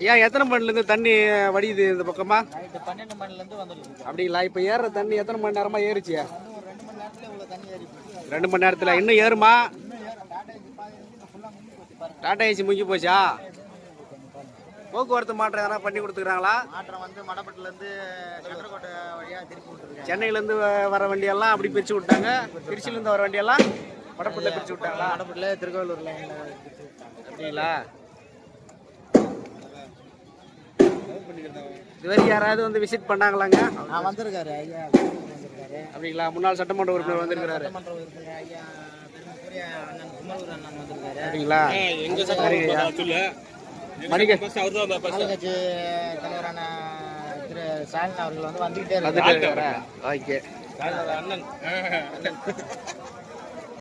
ஏன் எத்தனை மணிலேருந்து தண்ணி வடியுது இந்த பக்கமா? 12 மணிலேருந்து வந்துருக்கு. அப்படிங்களா? இப்போ ஏறுற தண்ணி எத்தனை மணி நேரமா ஏறிச்சு? 2 மணி நேரத்தில் இவ்வளோ தண்ணி ஏறிச்சு. 2 மணி நேரத்தில் இன்னும் ஏறுமா? டாடா ஏசி முங்கி போச்சா? போக்குவரத்து மாற்றம் எதனா பண்ணி கொடுத்துக்கிறாங்களா? மாற்றம் வந்து மடப்பட்டிலேருந்து சக்கரக்கோட்டை வழியாக திருப்பி விட்டுருக்காங்க. சென்னையிலேருந்து வர வண்டியெல்லாம் அப்படி பிரித்து விட்டாங்க. திருச்சியிலேருந்து வர வண்டியெல்லாம் மடப்பட்டில் பிரித்து விட்டாங்களா? மடப்பட்டில் திருக்கோவிலூர் லைனில் அப்படிங்களா? இதுவரை யாராவது வந்து விசிட் பண்ணாங்களாங்க? வந்திருக்காரு ஐயா வந்திருக்காரு. அப்படிங்களா? முன்னாள் சட்டமன்ற உறுப்பினர் வந்திருக்கிறாரு. சட்டமன்ற உறுப்பினர் ஐயா பெருமைக்குரிய அண்ணன் குமரூர் அண்ணன் வந்திருக்காரு. அப்படிங்களா? ஆளுங்கட்சி தலைவரான திரு ஸ்டாலின் அவர்கள் வந்து வந்துகிட்டே இருக்காரு. ஓகே.